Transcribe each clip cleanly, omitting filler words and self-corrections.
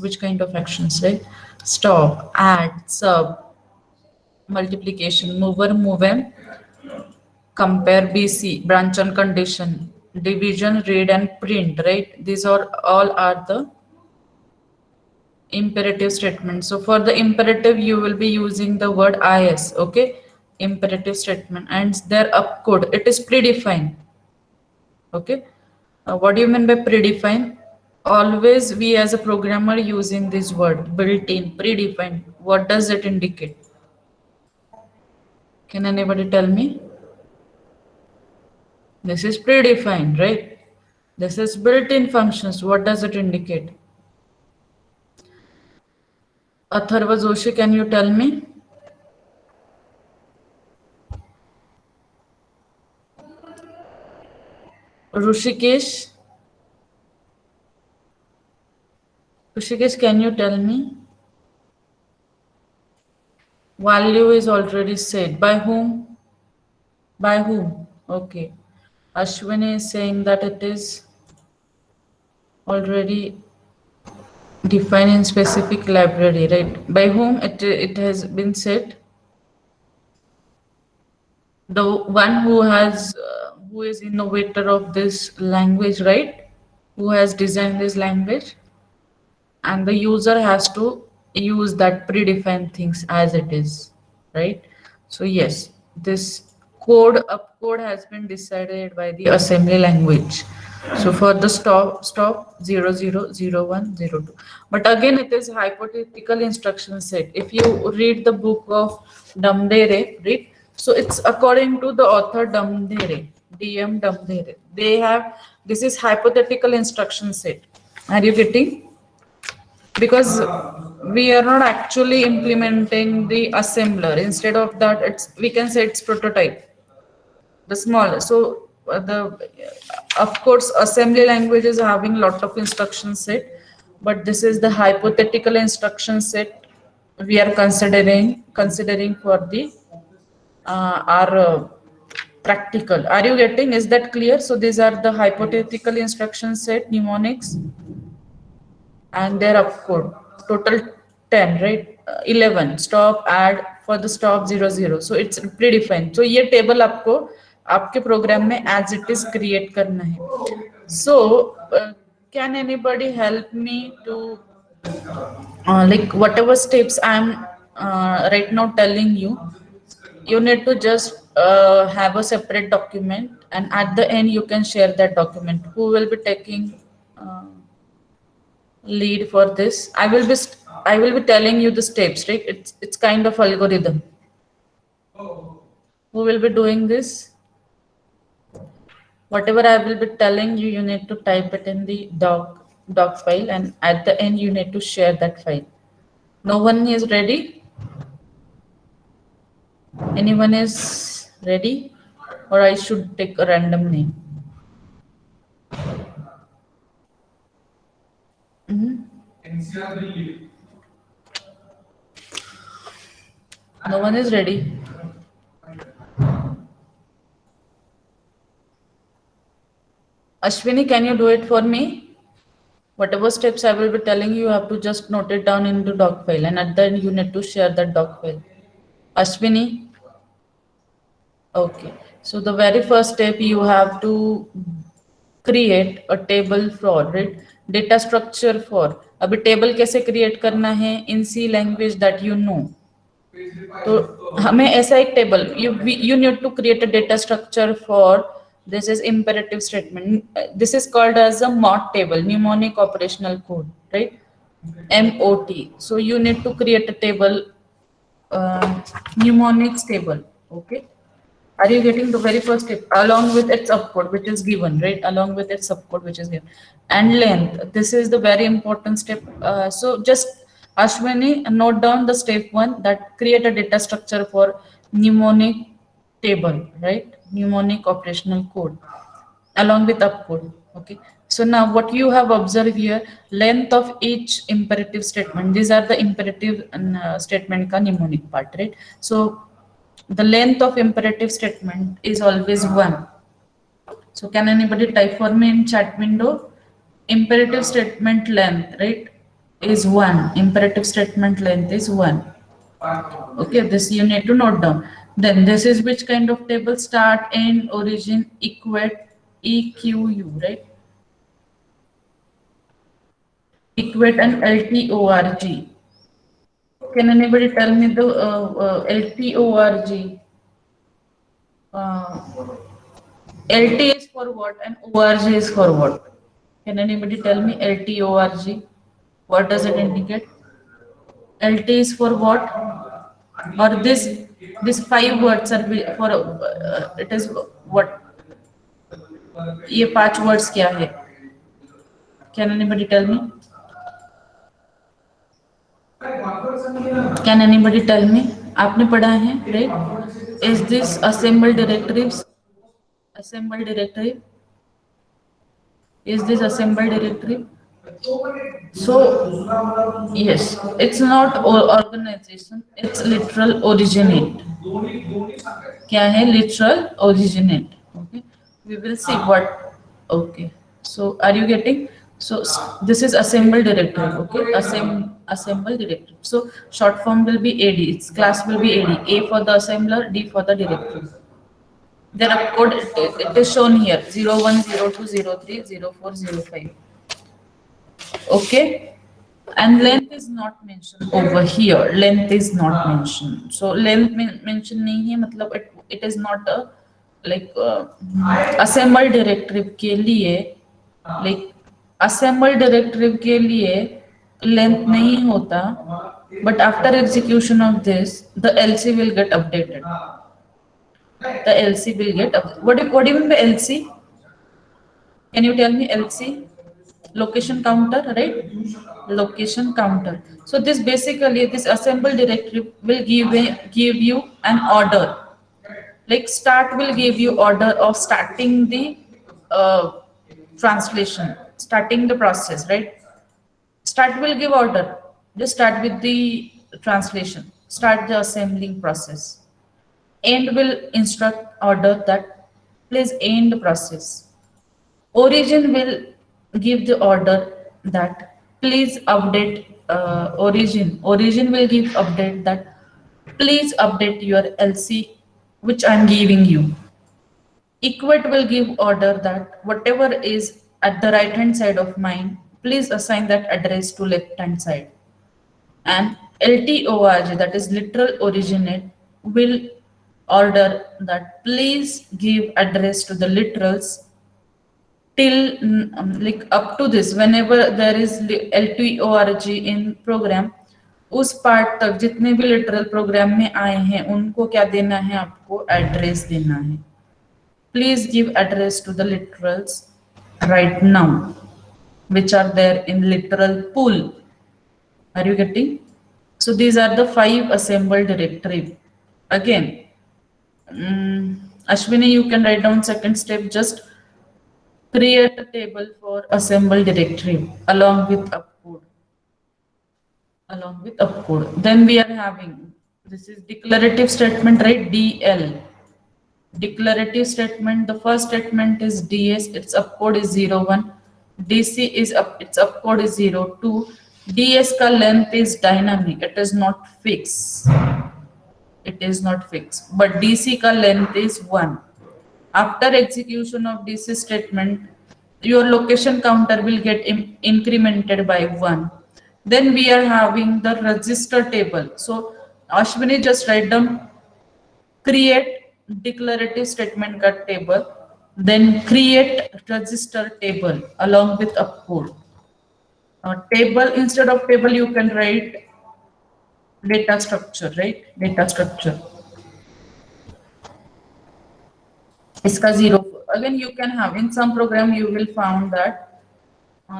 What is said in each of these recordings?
which kind of actions, right? Stop, add, sub, multiplication, mover, move, compare, BC, branch and condition, division, read and print, right? These are all are the imperative statement. So for the imperative, you will be using the word is, okay? Imperative statement and their upcode, it is predefined, okay? What do you mean by predefined? Always we as a programmer using this word built-in, predefined. What does it indicate? Can anybody tell me? This is predefined, right? This is built-in functions. What does it indicate? Atharva Joshi, can you tell me? Rushikesh? Rushikesh, can you tell me? Value is already said. By whom? By whom? Okay. Ashwini is saying that it is already defined in specific library, right? By whom it has been said? The one who is innovator of this language, right? Who has designed this language, and the user has to use that predefined things as it is, right? So yes, this upcode has been decided by the assembly language. So for the stop 000102, but again it is hypothetical instruction set. If you read the book of Damdere, right? So it's according to the author Damdere, DM Damdere. They have, this is hypothetical instruction set. Are you getting? Because we are not actually implementing the assembler. Instead of that, it's, we can say it's prototype, the small. So the of course assembly language is having lot of instruction set, but this is the hypothetical instruction set we are considering for the our practical. Are you getting? Is that clear? So these are the hypothetical instruction set, mnemonics, and their opcode. Total 10, right? 11 stop, add for the stop 00. So it's predefined. So ये table आपको आपके program में as it is create करना है. So can anybody help me to like whatever steps I'm right now telling you, you need to just have a separate document, and at the end you can share that document. Who will be taking lead for this? I will be telling you the steps, right? It's kind of algorithm. Who will be doing this? Whatever I will be telling you, you need to type it in the doc file, and at the end you need to share that file. No one is ready? Anyone is ready? Or I should take a random name? No one is ready. Ashwini, can you do it for me? Whatever steps I will be telling you, you have to just note it down into doc file, and at the end you need to share that doc file. Ashwini? Okay. So the very first step, you have to create a table for, right? Data structure for. अभी table कैसे create करना है in C language that you know. तो हमें ऐसा एक table, you need to create a data structure for. This is imperative statement. This is called as a MOT table, mnemonic operational code, right? MOT. So you need to create a table, mnemonics table. Okay. Are you getting the very first step along with its subcode, which is given, right? Along with its subcode, which is given, and length. This is the very important step. So just Ashwini, note down the step 1, that create a data structure for mnemonic table, right? Mnemonic operational code along with upcode. Okay. So now what you have observed here, length of each imperative statement. These are the imperative statement ka mnemonic part, right? So the length of imperative statement is always 1. So can anybody type for me in chat window? Imperative statement length, right? is 1. Imperative statement length is 1. Okay, this you need to note down. Then this is which kind of table? Start, end, origin, equate, EQU, right? Equate and LTORG. Can anybody tell me the LTORG? Uh, LT is for what and ORG is for what? Can anybody tell me LTORG? What does it indicate? LT is for what? Or this 5 words are for it is what? ये 5 words क्या है? Can anybody tell me? Can anybody tell me? आपने पढ़ा है, right? Is this assemble directives? Assemble directive? Is this assemble directive? So, yes, it's not organization, it's literal originate. क्या है? Literal originate. Okay, we will see what. Okay, so are you getting? So this is assemble directive. Okay, assemble directive. So short form will be AD. Its class will be AD. A for the assembler, D for the directive. Their code it is shown here 01, 02, 03, 04, 05. Okay, and length is not mentioned over here. Length is not mentioned. So length mention नहीं है, मतलब it is not a like assemble directive के लिए like assemble directive के लिए length नहीं होता, but after execution of this the LC will get updated. The LC will get up. What do you mean by LC? Can you tell me LC? Location counter, right? Location counter. So this basically this assemble directive will give you an order. Like start will give you order of starting the uh, translation, starting the process, right? Start will give order. Just start with the translation. Start the assembling process. End will instruct order that please end the process. Origin will give the order that please update origin. Origin will give update that please update your LC which I'm giving you. Equate will give order that whatever is at the right hand side of mine, please assign that address to left hand side. And LTORG, that is literal originate, will order that please give address to the literals till like up to this. Whenever there is LTORG in program, उस part तक जितने भी literal programme में आए हैं उनको क्या देना है? आपको एड्रेस देना है. Please give address to the literals right now which are there in literal pool. Are you getting? So these are the 5 assembled directory. Again, Ashwini, you can write down second step. Just create a table for assembled directory along with upcode. Along with upcode. Then we are having, this is declarative statement, right? DL. Declarative statement, the first statement is DS, its upcode is 01. DC is up, its upcode is 02. DS ka length is dynamic, it is not fixed. It is not fixed, but DC ka length is 1. After execution of DC statement, your location counter will get incremented by 1. Then we are having the register table. So Ashwini, just write down create declarative statement cut table, then create register table along with upcode. Table, instead of table you can write data structure, right? Data structure. Iska 0. Again, you can have in some program you will found that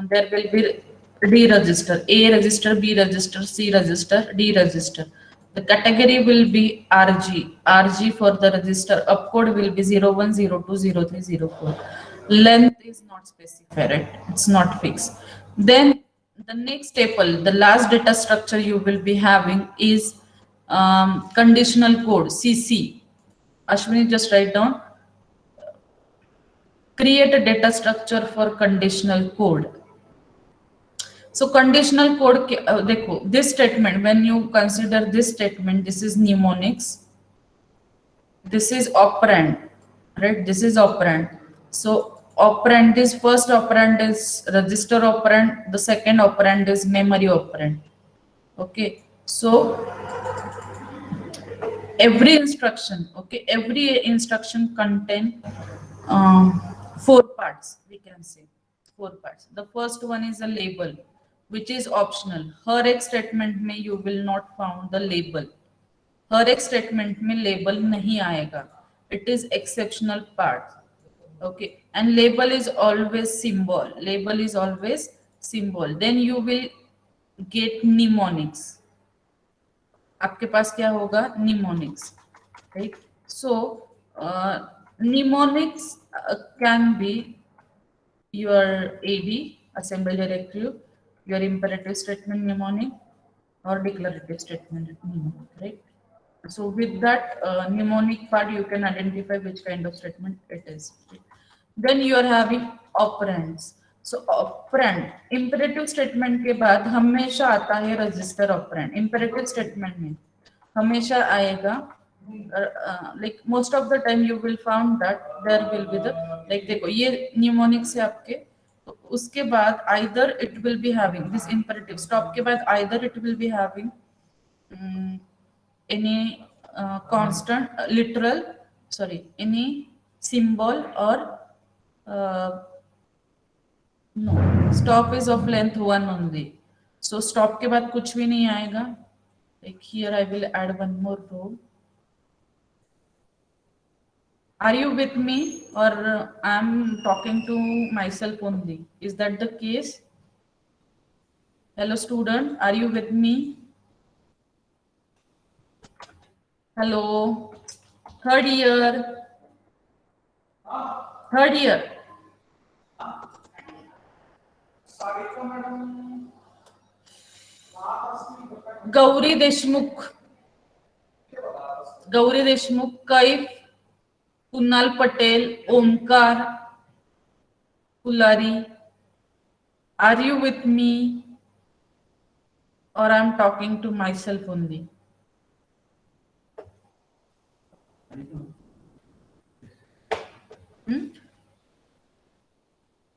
there will be D register, A register, B register, C register, D register. The category will be RG. RG for the register. Upcode will be 01, 02, 03, 04. Length is not specified, right? It's not fixed. Then the next table, the last data structure you will be having is conditional code, CC. Ashwini, just write down. Create a data structure for conditional code. So conditional code देखो, this statement, when you consider this statement, this is mnemonics, this is operand, right? This is operand. So operand is, first operand is register operand, the second operand is memory operand. Okay, so every instruction contain um, four parts, we can say four parts. The first one is a label, which is optional. हर एक statement में you will not found the label. हर एक statement में label नहीं आएगा. It is exceptional part. Okay, and label is always symbol. Label is always symbol. Then you will get mnemonics. आपके पास क्या होगा? Mnemonics, right? So mnemonics can be your AD, assembly directive, your imperative statement mnemonic, or declarative statement mnemonic, right? So with that mnemonic part, you can identify which kind of statement it is. Then you are having operands. So operand, imperative statement के बाद हमेशा आता है register operand. Imperative statement में हमेशा आएगा, like most of the time you will found that there will be the, like देखो ये mnemonic से आपके, तो उसके बाद either it will be having this imperative stop के बाद either it will be having any constant literal, sorry, any symbol or no, stop is of length 1 only. So stop के बाद कुछ भी नहीं आएगा. Like here I will add one more row. Are you with me, or I'm talking to myself only? Is that the case? Hello student, are you with me? Hello, third year. Third year. Gauri Deshmukh, Gauri Deshmukh, Kaif, Kunal Patel, Omkar, Pulari. Are you with me, or I'm talking to myself only?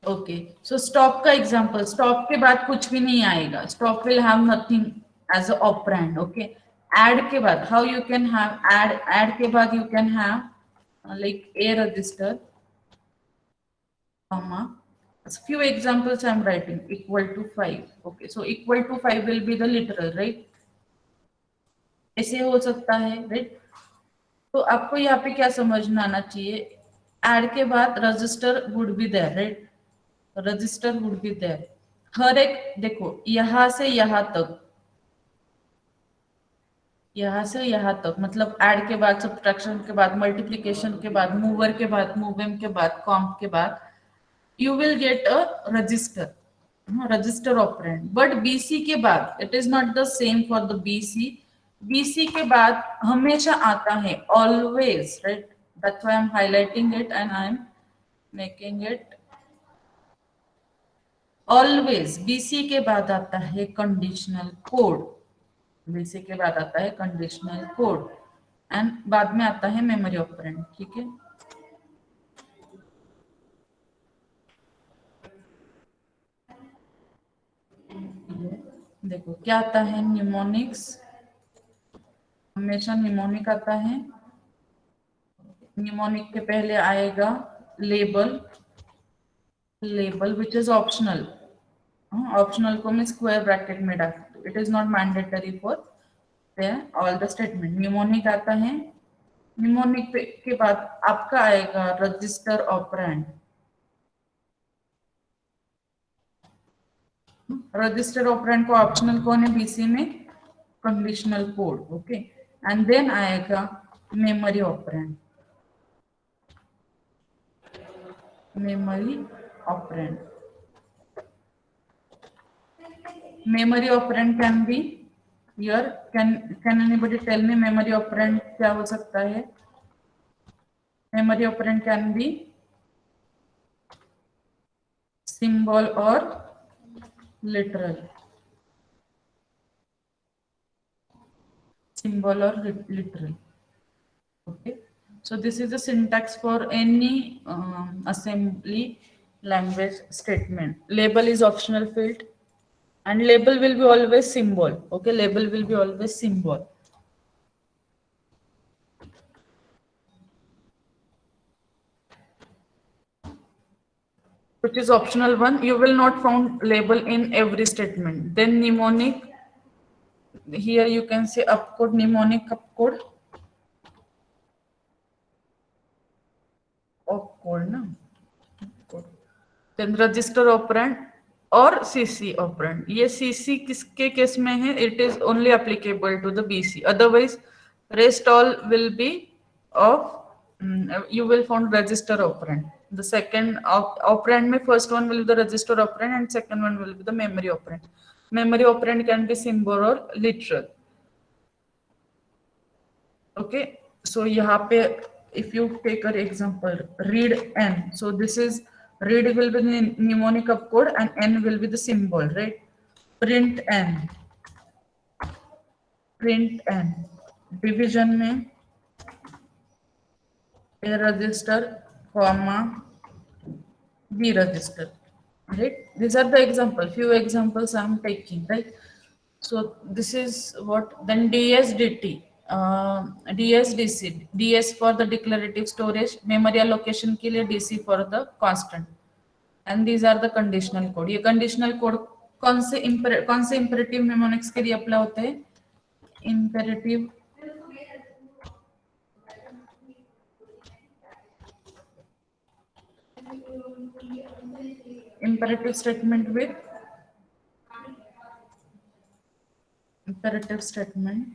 Okay, so stop का example, stop के बाद कुछ भी नहीं आएगा. Stop will have nothing as a operand. Okay, add के बाद how you can have add, add के बाद you can have like a register, comma, few examples I'm writing, equal to 5. Okay, so equal to 5 will be the literal, right? ऐसे हो सकता है, right? तो आपको यहाँ पे क्या समझना आना चाहिए, ऐड के बाद register would be there, right? Register would be there. हर एक देखो, यहां से यहां तक, यहां से यहां तक, मतलब ऐड के बाद, सब्ट्रैक्शन के बाद, मल्टीप्लिकेशन के बाद, मूवर के बाद, मूवम के बाद, कॉम्प के बाद, you will get a register, register operand. But BC के बाद, it is not the same for the BC. BC के बाद हमेशा आता है always, right? That's why I'm highlighting it and I'm making it always. BC के बाद आता है conditional code. BC के बाद आता है conditional code and बाद में आता है memory operand. ठीक है? देखो क्या आता है, न्यूमोनिक्स, हमेशा न्यूमोनिक आता है. न्यूमोनिक के पहले आएगा label, label which is optional. Optional को मैं स्क्वायर ब्रैकेट में डाल, it is not mandatory for all the statement. Mnemonic आता है. न्यूमोनिक के बाद आपका आएगा रजिस्टर ऑपरेंड. रजिस्टर ऑपरेंड को ऑप्शनल कौन है बीसी में? Conditional code. Okay, and then आएगा memory operand. memory operand. Memory operand can be here. Can anybody tell me memory operand क्या हो सकता है? Memory operand can be symbol or literal, symbol or literal. Okay, so this is the syntax for any assembly language statement. Label is optional field, and label will be always symbol. Okay, label will be always symbol. Which is optional one. You will not found label in every statement. Then mnemonic. Here you can say upcode, mnemonic upcode, opcode, na. Then register operand और CC operand. ये CC किसके case में है? It is only applicable to the BC. Otherwise rest all will be off, you will find register operand. The second operand में first one will be the register operand and second one will be the memory operand. Memory operand can be symbol or literal. Okay, so यहाँ पे if you take an example, read n. So this is read will be the mnemonic opcode and n will be the symbol, right? Print n, print n. Division में a register, comma b register, right? These are the example. Few examples I am taking, right? So this is what then DSDT, DSDC, DS for the declarative storage, memory allocation के लिए DC for the constant, and these are the conditional code. ये conditional code कौन से imperative mnemonics के लिए apply होते हैं? Imperative statement with imperative statement,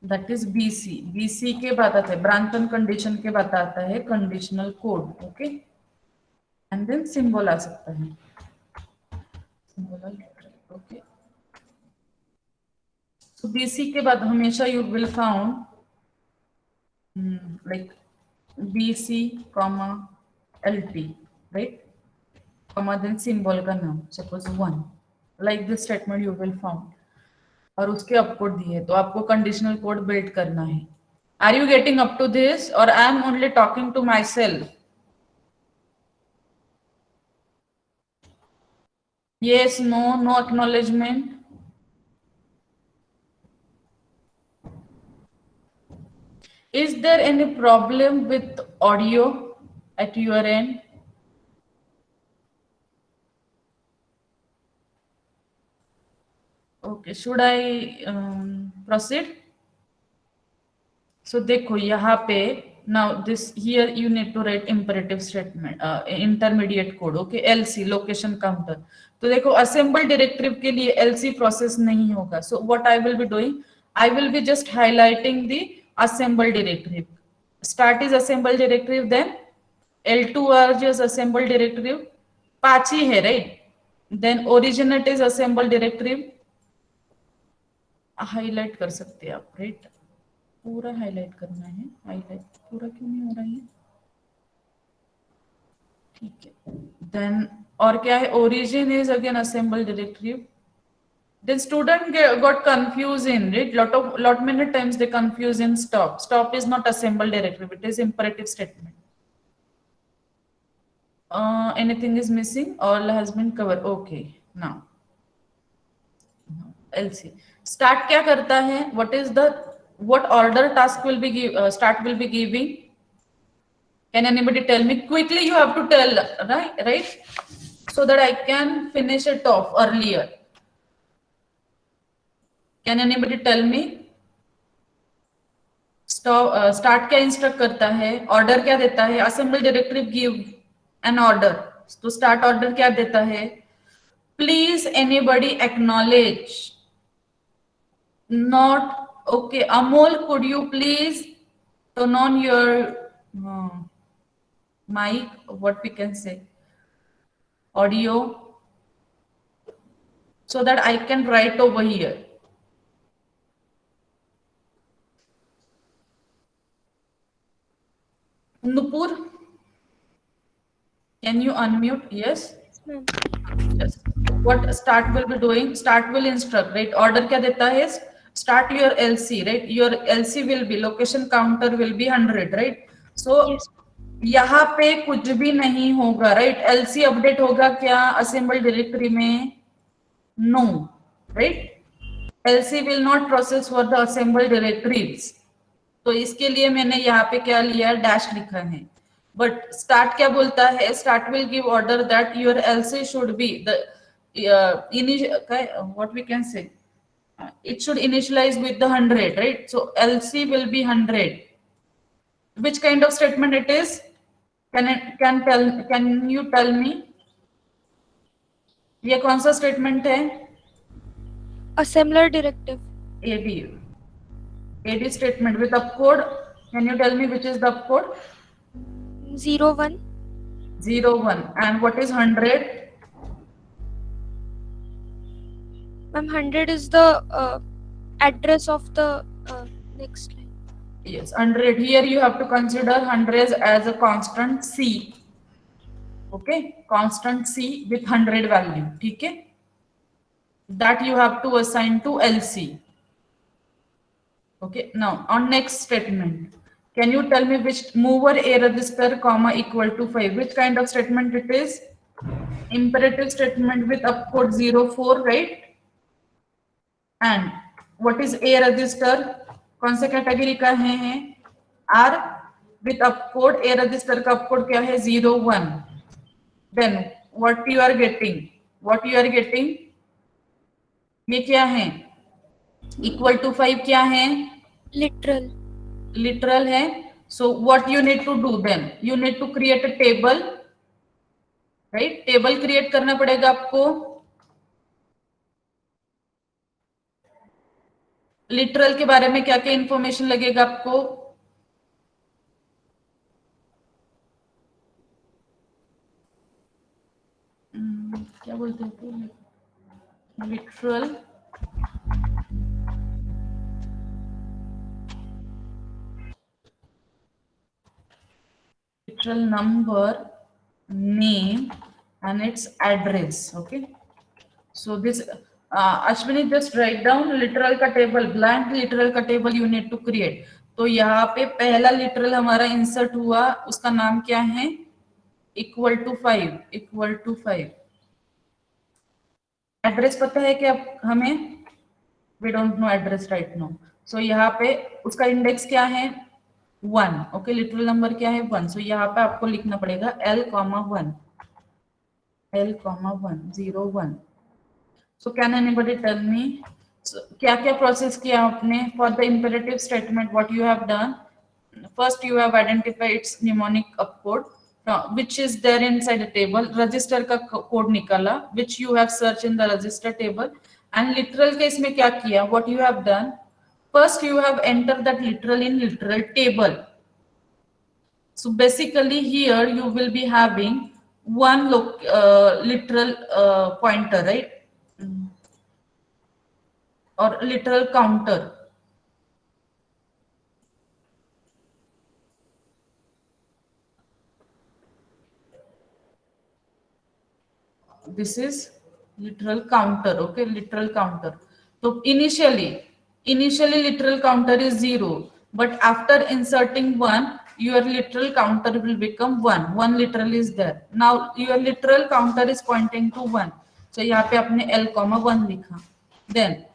that is BC. BC के बाद आता है ब्रांच ऑन कंडीशन के बाद आता है conditional code. Okay, and then symbol आ सकता है. ओके, सो BC के बाद हमेशा you will found like BC comma LT, right, comma then symbol का नाम, suppose 1. Like this statement you will found. और उसके अपकोड दिए तो आपको कंडीशनल कोड बिल्ड करना है. Are you getting up to this और I am only talking to myself? Yes, no, no acknowledgement. Is there any problem with audio at your end? Okay, should I proceed? So देखो यहाँ पे now this here you need to write imperative statement, intermediate code. Okay, LC location counter. तो देखो assemble directive के लिए LC process नहीं होगा. So what I will be doing, I will be just highlighting the assemble directive. Start is assemble directive, then L2R is assemble directive. Pachi है right? Then originate is assemble directive. Highlight कर सकते हैं आप, right? पूरा highlight करना है. Highlight पूरा क्यों नहीं हो रहा है? ठीक है. देन और क्या है? Origin is again assemble directory. Then student got confused in it. Lot many times they confuse in stop. Stop is not assemble directory. It is imperative statement. Anything is missing? All has been covered. Okay. Now LC. Start क्या करता है? What order task will be start will be giving? Can anybody tell me quickly? You have to tell, right? So that I can finish it off earlier. Can anybody tell me? Start क्या instruct करता है? Order क्या देता है? Assemble directory give an order. तो start order क्या देता है? Please anybody acknowledge. Not okay. Amol, could you please turn on your mic, what we can say, audio, so that I can write over here. Nupur, can you unmute? Yes. Ma'am Yes. What start will be doing? Start will instruct, right? Order क्या देता है? Start your LC, right? Your LC will be location counter will be 100, right? So yes यहाँ पे कुछ भी नहीं होगा, right? LC update होगा क्या असेंबल डायरेक्टरी में? No, right? LC will not process for the assembled directories. तो इसके लिए मैंने यहाँ पे क्या लिया, डैश लिखा है. बट स्टार्ट क्या बोलता है? Start will give order that your LC should be the what we can say, it should initialize with the 100, right? So LC will be 100. Which kind of statement it is? Can you tell me? ये कौन सा statement है? Assembler directive AD. AD statement with upcode. Can you tell me which is the upcode? 01 01. And what is 100? Ma'am 100 is the address of the next line. Yes, 100. Here you have to consider 100 as a constant C. Okay, constant C with 100 value. ठीक है? That you have to assign to LC. Okay, now on next statement. Can you tell me which mover A register comma equal to 5? Which kind of statement it is? Imperative statement with upcode 04, right? And what is A register? कौन सा category का है? R with upcode. A register का upcode क्या है? 01. Then what you are getting? What you are getting? ये क्या है? Equal to 5 क्या है? Literal. Literal है. So what you need to do then? You need to create a table, right? Table create करना पड़ेगा आपको. लिटरल के बारे में क्या क्या इंफॉर्मेशन लगेगा आपको? क्या बोलते हैं? Literal literal number, name, and its address. Okay. So this Ashwini, just write down literal का table, blank literal का table you need to create. तो यहाँ पे पहला literal हमारा insert हुआ, उसका नाम क्या है? Equal to 5. Equal to 5. Address पता है क्या हमें? We don't know address right now. So यहाँ पे उसका index क्या है? 1. Okay, literal number क्या है? 1. So यहाँ पे आपको लिखना पड़ेगा L, 1. L, 1, 0, 1. So can anybody tell me क्या क्या प्रोसेस किया आपने? For the imperative statement, what you have done? First, you have identified its mnemonic upcode, which is there inside the table. Register का code निकाला, which you have searched in the register table. And literal case में क्या किया? What you have done? First, you have entered that literal in literal table. So basically, here you will be having one literal pointer, right? Or literal counter. This is literal counter. Okay, literal counter. So initially literal counter is 0, but after inserting 1, your literal counter will become 1. 1 literal is there. Now your literal counter is pointing to 1. So यहाँ पे आपने L, 1 लिखा. Then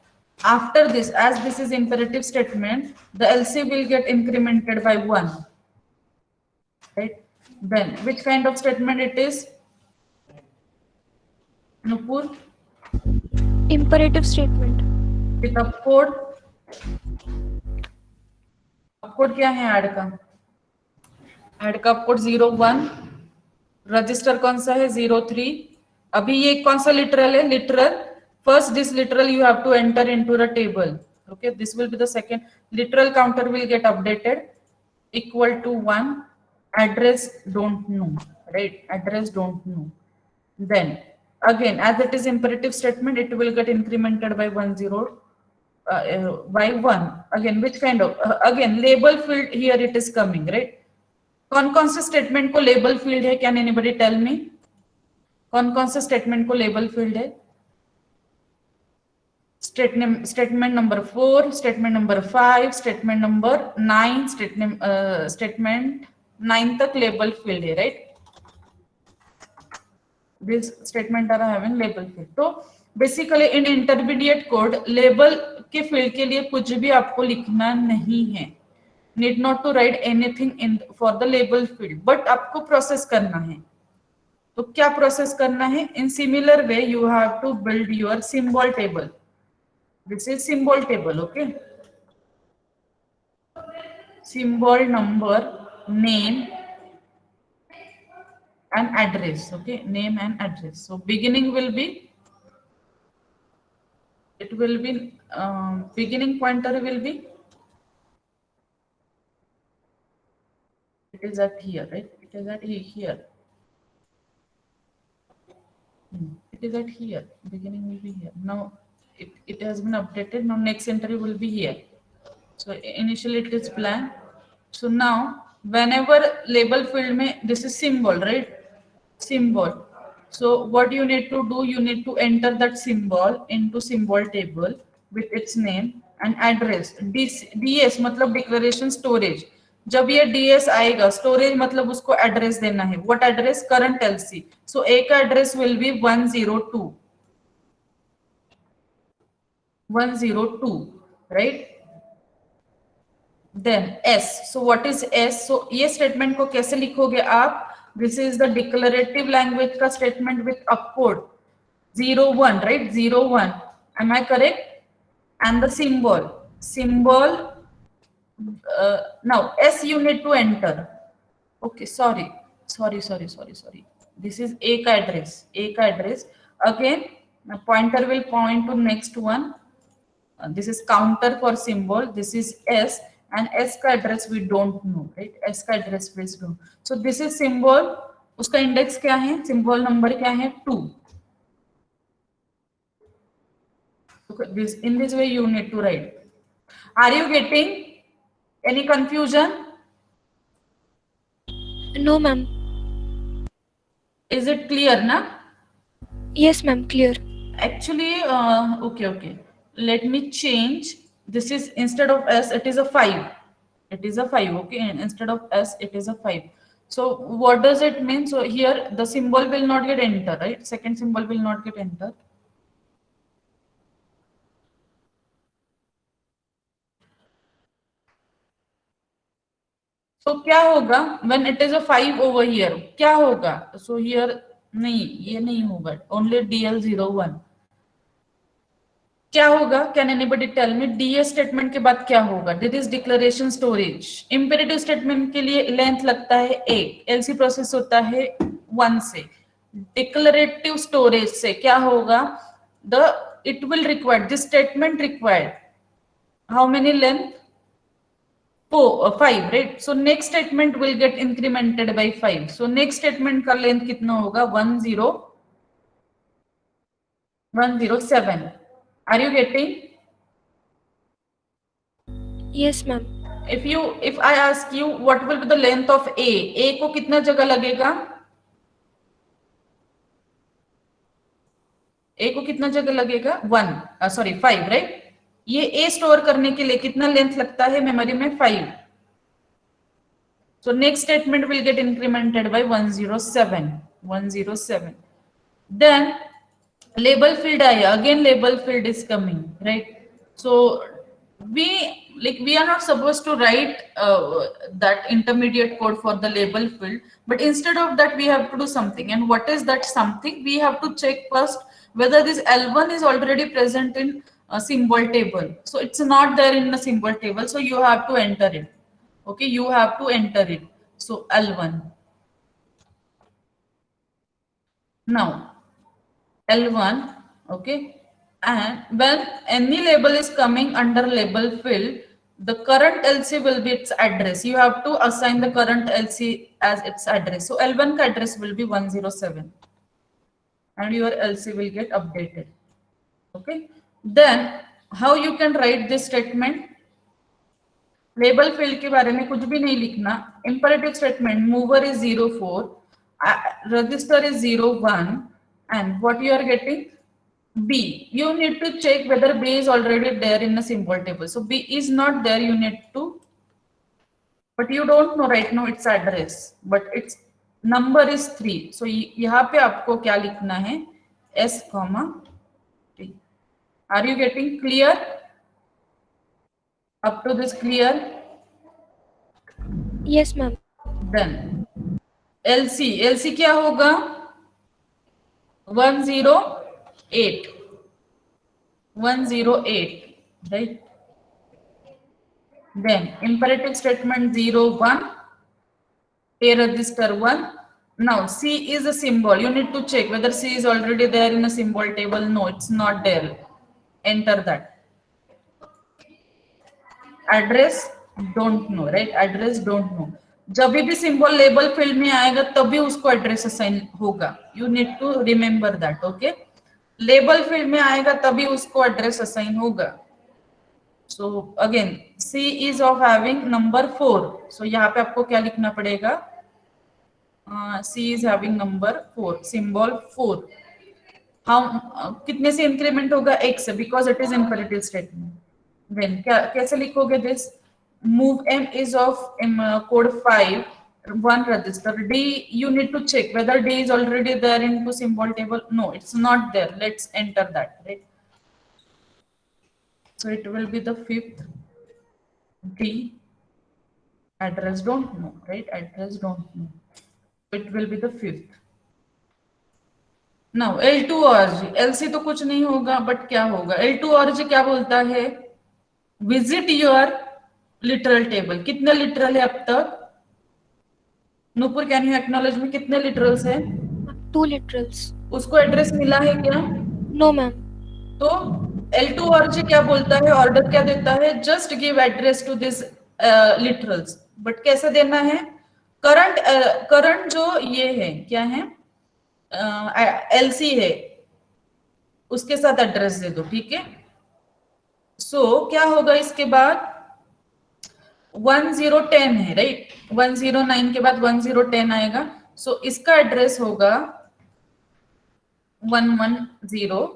after this, as this is imperative statement, the LC will get incremented by 1. Right? Then which kind of statement it is? Nupur? Imperative statement. With upcode. अपकोड क्या है add का? Add का अपकोड 01. Register कौन सा है? 03. अभी ये कौन सा लिटरल है? Literal. First this literal you have to enter into the table. Okay, this will be the second. Literal counter will get updated. Equal to 1. Address don't know. Right? Address don't know. Then again, as it is imperative statement, it will get incremented by 10. By 1. Again, which kind of again label field here it is coming, right? कौन कौन से statement को label field है? Can anybody tell me? कौन कौन से statement को label field है? Statement number 4, statement number 5, statement number 9, statement 9 तक लेबल फील्ड है, right? This statement are having label field. तो basically in intermediate code label के फील्ड के लिए कुछ भी आपको लिखना नहीं है. Need not to write anything in for the label field, but आपको प्रोसेस करना है. तो क्या प्रोसेस करना है? In similar way you have to build your symbol table. This is symbol table, okay? Symbol, number, name, and address, okay? Name and address. So beginning will be, it will be, beginning pointer will be, it is at here, right? It is at here. It is at here. Beginning will be here. Now it has been updated. Now next entry will be here. So initially it is blank. So now whenever label field mein, this is symbol, right? Symbol. So what you need to do, you need to enter that symbol into symbol table with its name and address. DS मतलब declaration storage. जब ये DS आएगा, storage मतलब उसको address देना है. What address? Current LC. So A का address will be 102. 102, right? Then S. So what is S? So ये statement को कैसे लिखोगे आप? This is the declarative language का statement with upcode 01, right? 01. Am I correct? And the symbol. Now S you need to enter. Okay, sorry. This is A का address. Again, pointer will point to next one. This is counter for symbol. This is S. And S का address we don't know, right? S का address please don't. So this is symbol. उसका index क्या है? Symbol number क्या है? 2. So this in this way you need to write. Are you getting any confusion? No, ma'am. Is it clear, na? Yes, ma'am. Clear. Actually, okay. Let me change. This is instead of S, it is a 5. It is a 5, okay? And instead of S, it is a 5. So what does it mean? So here the symbol will not get enter, right? Second symbol will not get enter. So क्या होगा? When it is a 5 over here, क्या होगा? So here नहीं, ये नहीं होगा. Only DL01. क्या होगा? Can anybody tell me? DS statement के बाद क्या होगा? This is declaration storage. Imperative statement के लिए लेंथ लगता है 1. LC प्रोसेस होता है 1 से. Declarative storage से क्या होगा? It will require, this statement required how many length? 5, right? So next statement will get incremented by 5. So next statement का length कितना होगा? 107. Are you getting? Yes, ma'am. If I ask you what will be the length of A को कितना जगह लगेगा? A को कितना जगह लगेगा? 5, right? ये A स्टोर करने के लिए कितना लेंथ लगता है मेमोरी में? 5. So next statement will get incremented by 107. Then label field आया. Again label field is coming, right? So we are not supposed to write that intermediate code for the label field, but instead of that we have to do something. And what is that something? We have to check first whether this L1 is already present in a symbol table. So it's not there in the symbol table, so you have to enter it. Okay, you have to enter it. So L1. Now L1, okay. And when any label is coming under label field, the current LC will be its address. You have to assign the current LC as its address. So L1 ka address will be 107 and your LC will get updated. Okay. Then how you can write this statement? Label field के बारे में कुछ भी नहीं लिखना. Imperative statement, mover is 04, register is 01, And what you are getting? B. You need to check whether B is already there in a symbol table. So B is not there, you need to, but you don't know right now its address, but its number is 3. So यहाँ पे आपको क्या लिखना है? S, 3. Are you getting clear? Up to this clear? Yes, ma'am. Then LC क्या होगा? 108. 108, right? Then imperative statement 01, A register 1. Now C is a symbol. You need to check whether C is already there in a symbol table. No, it's not there. Enter that. Address don't know, right? Address don't know. जब भी symbol label field में आएगा तभी उसको address assign होगा. You need to remember that. Okay, label field में आएगा तभी उसको एड्रेस असाइन होगा. So again C is of having number 4. So यहाँ पे आपको क्या लिखना पड़ेगा? C is having number 4, symbol 4. हम कितने से इंक्रीमेंट होगा? 1 से, because it is imperative statement. Then क्या कैसे लिखोगे this? Move M is of code 5, 1 register. D, you need to check whether D is already there into symbol table. No, it's not there. Let's enter that, right? So it will be the 5th. D, address don't know, right? Address don't know. It will be the 5th. Now L2 org, LC तो कुछ नहीं होगा, but क्या होगा? L2 org क्या बोलता है? Visit your literal table. कितने लिटरल है अब तक? नूपुर, कैन यू एक्नॉलेज में कितने लिटरल्स है? 2 literals. उसको एड्रेस मिला है क्या? No, ma'am. तो L2 org क्या बोलता है? ऑर्डर क्या देता है? Just give address to this literals. But कैसे देना है? करंट जो ये है क्या है? LC है, उसके साथ एड्रेस दे दो. ठीक है. सो क्या होगा इसके बाद? 1010 है, राइट? 109 के बाद 1010 आएगा. सो इसका एड्रेस होगा 110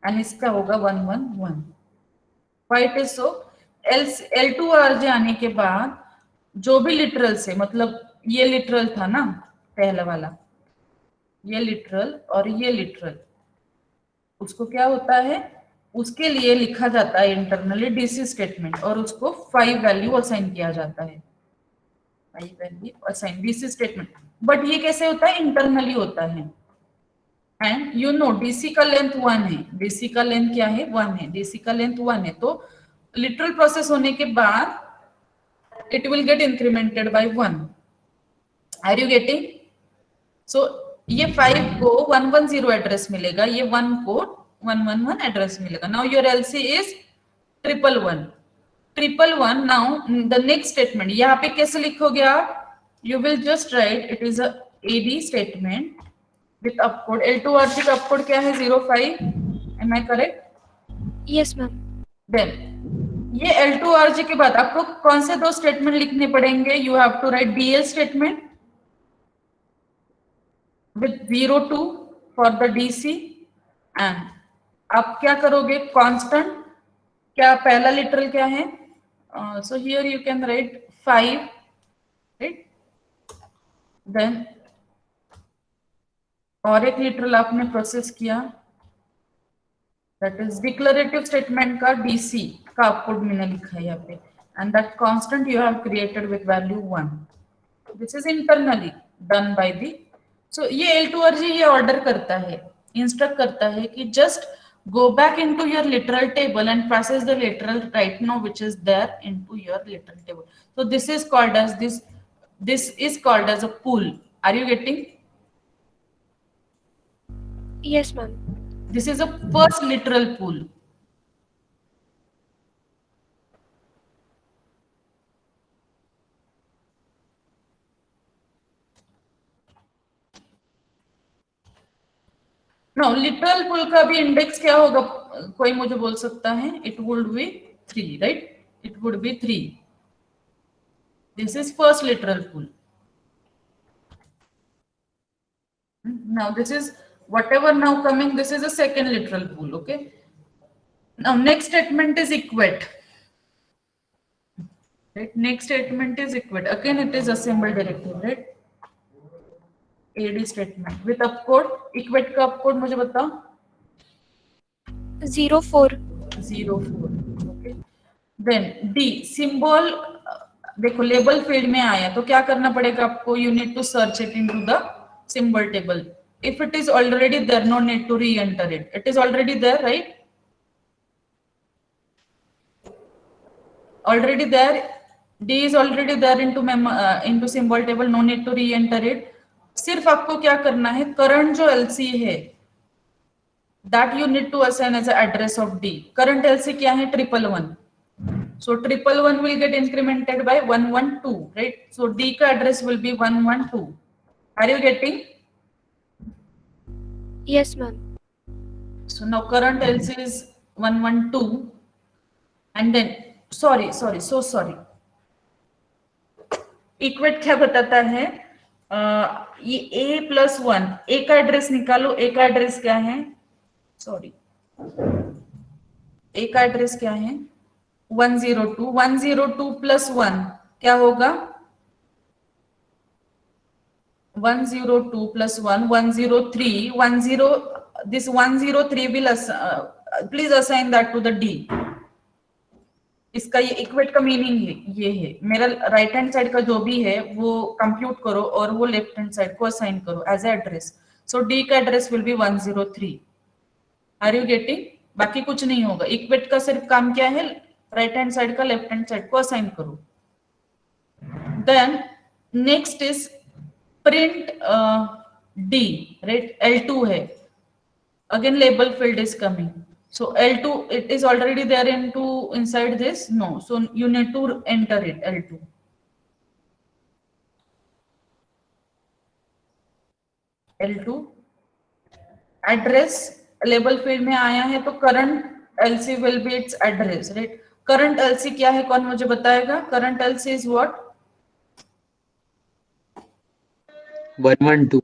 एंड इसका होगा 111. White is so. L2 RJ आने के बाद जो भी लिटरल से, मतलब ये लिटरल था ना पहला वाला, ये लिटरल और ये लिटरल, उसको क्या होता है? उसके लिए लिखा जाता है इंटरनली डीसी स्टेटमेंट और उसको 5 वैल्यू असाइन किया जाता है. 5 value assign DC statement. But ये कैसे होता है? इंटरनली होता है. एंड यू नो डीसी का लेंथ 1 है. डीसी का लेंथ क्या है? 1 है. डीसी का लेंथ 1 है. तो लिटरल प्रोसेस होने के बाद it will get incremented by 1. Are you getting? So ये 5 को 110 एड्रेस मिलेगा, ये 1 को 111 एड्रेस मिलेगा. Now your LC is 111. Now the next statement यहाँ पे कैसे लिखोगे आप? You will just write it is a AD statement with opcode. L2 RG का अपकोड क्या है? 05. Am I correct? Yes, ma'am. Then ये L2 RG के बाद आपको कौन से 2 स्टेटमेंट लिखने पड़ेंगे? You have to write DL statement with 02 for the DC. And आप क्या करोगे? कांस्टेंट. क्या पहला लिटरल क्या है? So here you can write 5, right? Then और एक लिटरल आपने प्रोसेस किया, दैट इज डिक्लेरेटिव स्टेटमेंट का DC का आउटपुट मैंने लिखा है यहाँ पे. And that constant you have created with value 1. This is internally done by the. So ये L2 RG ये ऑर्डर करता है, इंस्ट्रक्ट करता है कि just go back into your literal table and process the literal right now which is there into your literal table. So this is called as this is called as a pool. Are you getting? Yes, ma'am. This is a first literal pool. Now literal pool का भी index क्या होगा? कोई मुझे बोल सकता है? It would be 3, right? It would be 3. This is first literal pool. Now this is whatever now coming, this is a second literal pool. Okay. Now next statement is equate. Right. Next statement is equate. Again, it is assemble directive. Right. AD statement with upcode. Equate का upcode मुझे बताओ. 04. 04. Okay. Then D symbol. देखो label field में आया तो क्या करना पड़ेगा आपको. You need to search it into the symbol table. If it is already there, no need to re-enter it. It is already there, right? Already there. D is already there into symbol table. No need to re-enter it. सिर्फ आपको क्या करना है, current जो LC है that you need to assign as an address of D. Current LC क्या है, 111. So 111 will get incremented by 112, right? So D का address will be 112. Are you getting? Yes, ma'am. So now current LC is 112, and then sorry. Equate क्या बताता है, ये A+1, A का address निकालो. A का एड्रेस क्या है, सॉरी, A का एड्रेस क्या है, 102. 102 + 1 क्या होगा, 102 + 1 103. 10 this 103 will please assign that to the D. इसका ये इक्वेट का मीनिंग है, ये है मेरा राइट हैंड साइड का जो भी है वो कंप्यूट करो और वो लेफ्ट हैंड साइड को असाइन करो एज एड्रेस. सो डी का address will be 103. Are you getting? बाकी कुछ नहीं होगा. इक्वेट का सिर्फ काम क्या है, राइट हैंड साइड का लेफ्ट हैंड साइड को असाइन करो. Then next is print D, right. L2 है, again label field is coming. So L2, it is already there inside this. No, so you need to enter it. L2. L2 address label field में आया है तो current LC will be its address, right? Current LC क्या है, कौन मुझे बताएगा? Current LC is what? 112.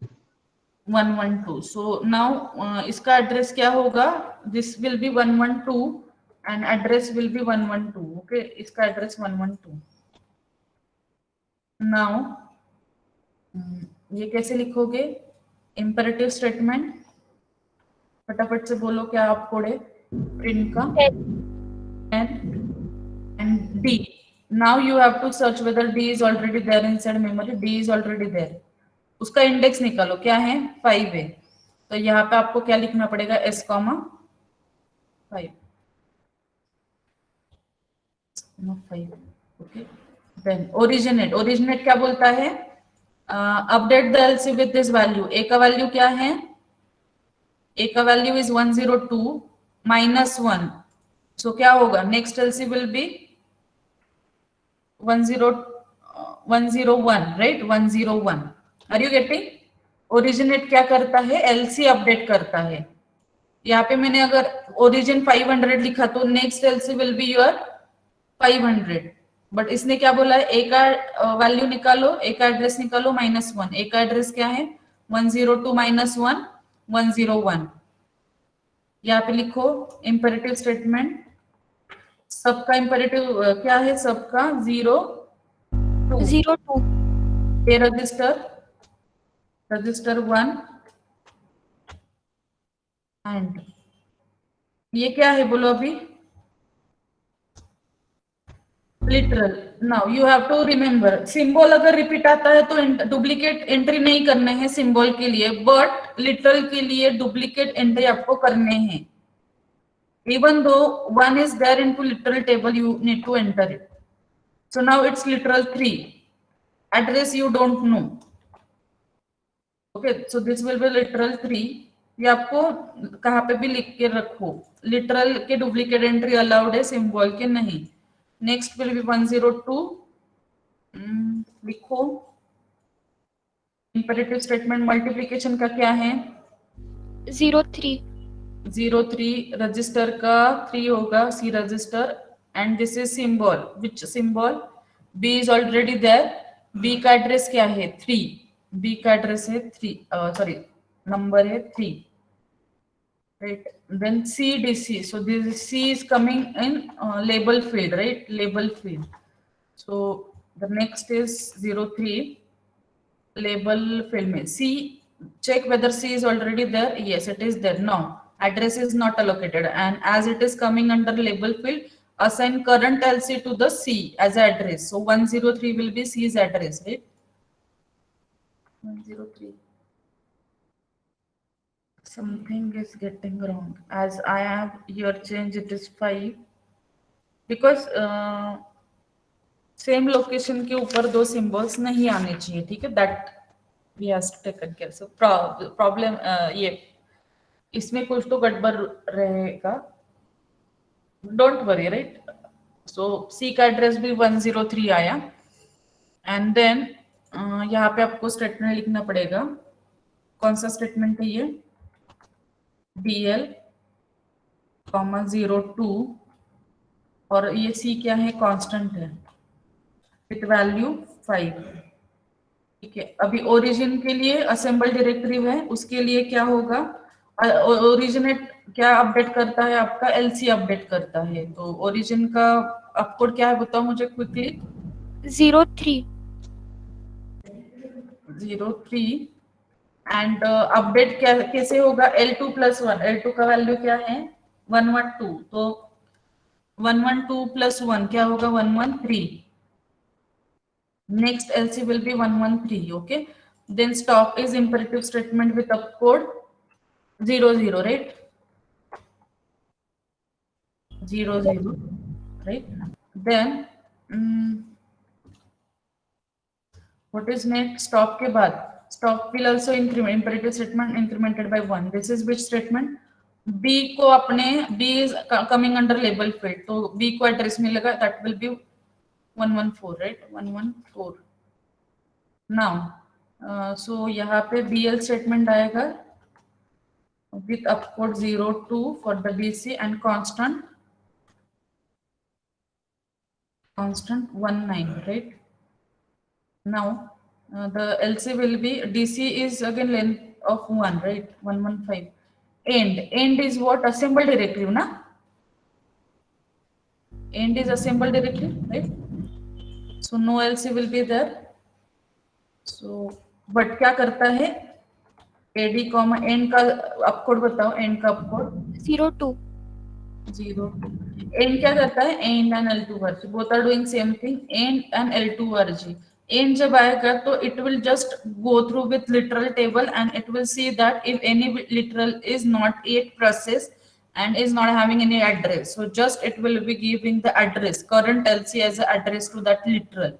112. So now इसका एड्रेस क्या होगा, this will be 112 and address will B 112. Okay, इसका एड्रेस 112. नाउ ये कैसे लिखोगे, इंपेरेटिव स्टेटमेंट फटाफट से बोलो क्या आप कोड़े प्रिंट का. and D. Now you have to search whether D is already there inside memory. D is already there. उसका इंडेक्स निकालो, क्या है, 5 है. तो यहाँ पे आपको क्या लिखना पड़ेगा, S, 5. ओके. देन ओरिजिनेट क्या बोलता है, update the LC with this value. A का वैल्यू क्या है, ए का वैल्यू इज 102 -1. सो क्या होगा, next LC will be 101, right. 101. Are you getting? Originate क्या करता है, एलसी अपडेट करता है. यहाँ पे मैंने अगर ओरिजिन 500 लिखा तो next LC will be your 500. But इसने क्या बोला है, ए का वैल्यू निकालो, ए का एड्रेस निकालो -1. ए का एड्रेस क्या है, 102 -1 101. यहाँ पे लिखो इंपेरेटिव स्टेटमेंट. सबका इंपेरेटिव क्या है, सबका 02. ए रजिस्टर 1 एंड ये क्या है बोलो अभी, literal. Now you have to remember, symbol अगर रिपीट आता है तो डुप्लीकेट एंट्री नहीं करने हैं सिंबल के लिए, बट लिटरल के लिए डुप्लीकेट एंट्री आपको करने हैं. Even though 1 is there into literal table, you need to enter it. So now it's literal 3. Address you don't know. Okay, so this will be literal 3. ये आपको कहाँ पे भी लिख के रखो, लिटरल के डुप्लीकेट एंट्री अलाउड है, सिंबल के नहीं. Next will be 102. लिखो इंपेरेटिव स्टेटमेंट. मल्टीप्लिकेशन का क्या है, 03. 03. रजिस्टर का 3 होगा, C register. And this is symbol. Which symbol, B is already there. B का एड्रेस क्या है, 3. बी का एड्रेस है 3, सॉरी नंबर है 3. right? Then CDC. So this C is coming in label field, right? Label field. So the next is 03 label field. Mein C, check whether C is already there. Yes, it is there. Now address is not allocated, and as it is coming under label field, assign current LC to the C as address. So 103 will be C's address, right? 103. Something is getting wrong. As I have here change, it is 5 because same location के ऊपर दो symbols नहीं आने चाहिए, ठीक है? That we have to taken care. So problem ये इसमें कुछ तो गड़बड़ रहेगा. Don't worry, right? So C का एड्रेस भी 103 आया. एंड देन यहाँ पे आपको स्टेटमेंट लिखना पड़ेगा. कौन सा स्टेटमेंट है ये? DL, 02 और ये सी क्या है? कांस्टेंट है विथ वैल्यू 5. ठीक है. अभी ओरिजिन के लिए असेंबल डायरेक्टरी है, उसके लिए क्या होगा? ओरिजिनेट क्या अपडेट करता है? आपका LC अपडेट करता है. तो ओरिजिन का अपकोड क्या है बताओ मुझे क्विकली. 03. 03 एंड अपडेट क्या कैसे होगा? L2 + 1. L2 का वैल्यू क्या है? 112. तो 112 + 1 क्या होगा? 113. Next LC will be 113. Okay. Then stop is imperative statement with upcode 00, right? 00, right? Then what is next? Stop के बाद stop will also increment imperative statement incremented by 1. This is which statement? B को अपने B is coming under label field, तो B को address मिलेगा. that will be 114, right? 114. Now so यहाँ पे BL statement आएगा with upcode 02 for the BC and constant 19, right? Now the LC will be DC is again length of 1, right? 115. End is what? Assemble directory, na? End is assemble directory, right? So no LC will be there. So but क्या करता है? AD comma and का अपकोड बताओ. And का अपकोड 02. 0. And क्या करता है? End and L2 वर्जी both are doing same thing. End and L2 वर्जी. एंड जब आएगा तो it will just go through with literal table and it will see that if any literal is not yet processed and is not having any address, so just it will be giving the address current LC as a address to that literal.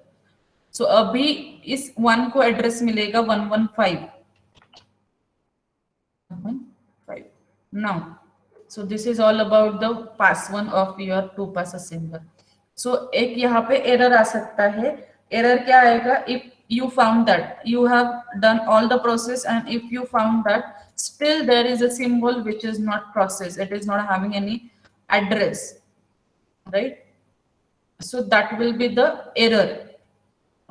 So अभी इस 1 को address मिलेगा 115. Now so this is all about the pass 1 of your 2 pass assembler. So एक यहाँ पे error आ सकता है. Error क्या आएगा? if you found that you have done all the process and if you found that still there is a symbol which is not processed, it is not having any address, right? So that will be the error,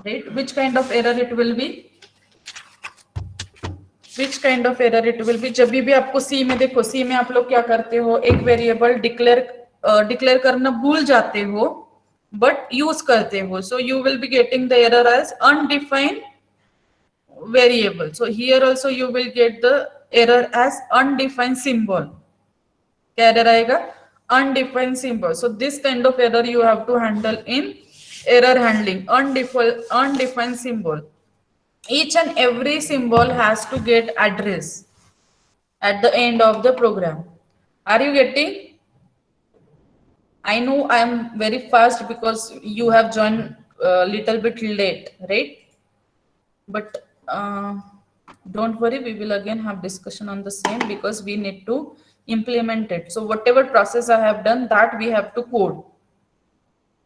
right? Which kind of error it will be? Which kind of error it will be? जब भी आपको सी में देखो, सी में आप लोग क्या करते हो? एक वेरिएबल डिक्लेयर करना भूल जाते हो बट यूज करते हो. So you will be getting the error as undefined variable. So here also you will get the error as undefined symbol. क्या एरर आएगा? Undefined symbol. So this kind of error you have to handle in error handling. Undefined symbol. Each and every symbol has to get address at the end of the program. Are you getting? I know I am very fast because you have joined a little bit late, right? But don't worry, we will again have discussion on the same because we need to implement it. So whatever process I have done, that we have to code.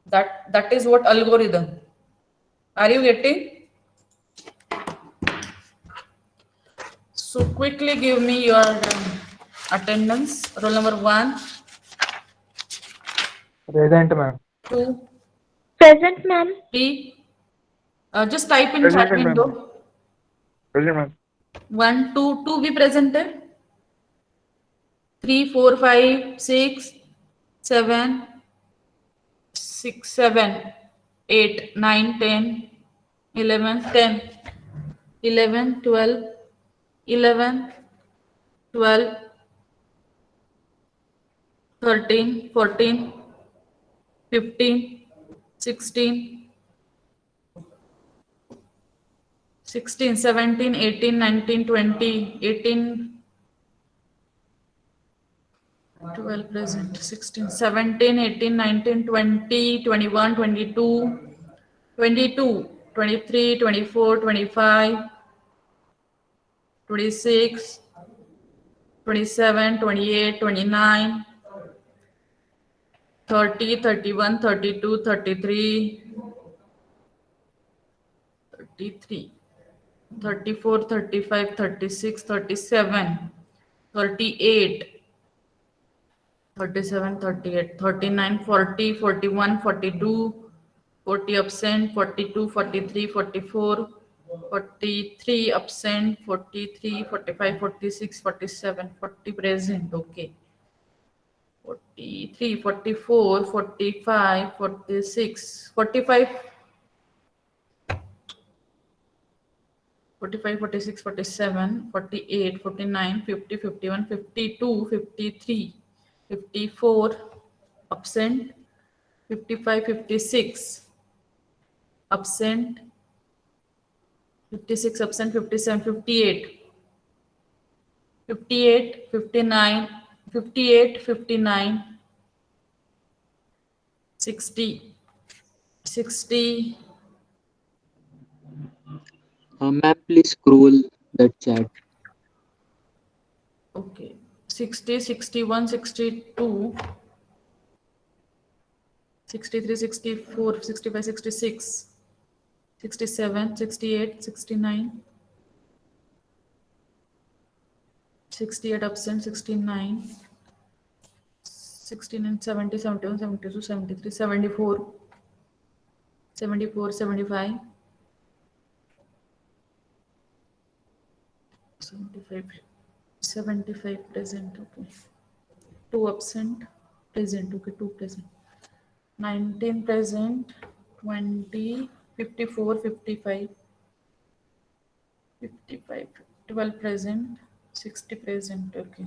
That is what algorithm. Are you getting? So quickly give me your attendance. Roll number 1. Present, ma'am. 2. Present, ma'am. 3. Just type in Present, chat ma'am. window. Present, ma'am. 1, 2, 2 be presented. 3, 4, 5, 6, 7, 6, 7, 8, 9, 10, 11, 10, 11, 12, 11, 12, 13, 14, 15, 16, 16, 17, 18, 19, 20, 18, 12 present, 16, 17, 18, 19, 20, 21, 22, 22, 23, 24, 25, 26, 27, 28, 29, 30, 31, 32, 33, 33, 34, 35, 36, 37, 38, 37, 38, 39, 40, 41, 42, 40 absent, 42, 43, 44, 43 absent, 43, 45, 46, 47, 40 present. Okay. 43, 44, 45, 46, 45, 45, 46, 47, 48, 49, 50, 51, 52, 53, 54, absent, 55, 56, absent, 56, absent, 57, 58, 58, 59, 58, 59, 60, 60, Ma'am, please scroll the chat. okay, 60, 61, 62, 63, 64, 65, 66, 67, 68, 69, 68 absent, 69, 69, 70, 71, 72, 73, 74, 74, 75, 75, 75 present, okay. 2 absent, present, okay, 2 present. 19 present, 20, 54, 55, 55, 12 present, 60 present, okay.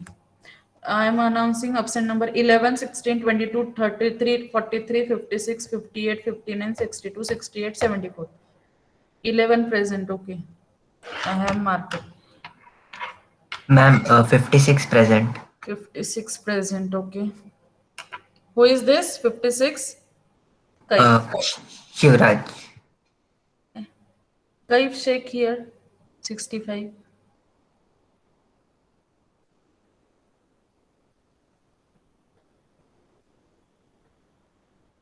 I am announcing absent number 11, 16, 22, 33, 43, 56, 58, 59, 62, 68, 74. 11 present, okay. I have marked it. Ma'am, 56 present. 56 present, okay. Who is this? 56? Uh, Kaif. Shivraj. Kaif Sheikh here. 65.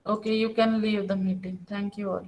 Okay, you can leave the meeting. Thank you all.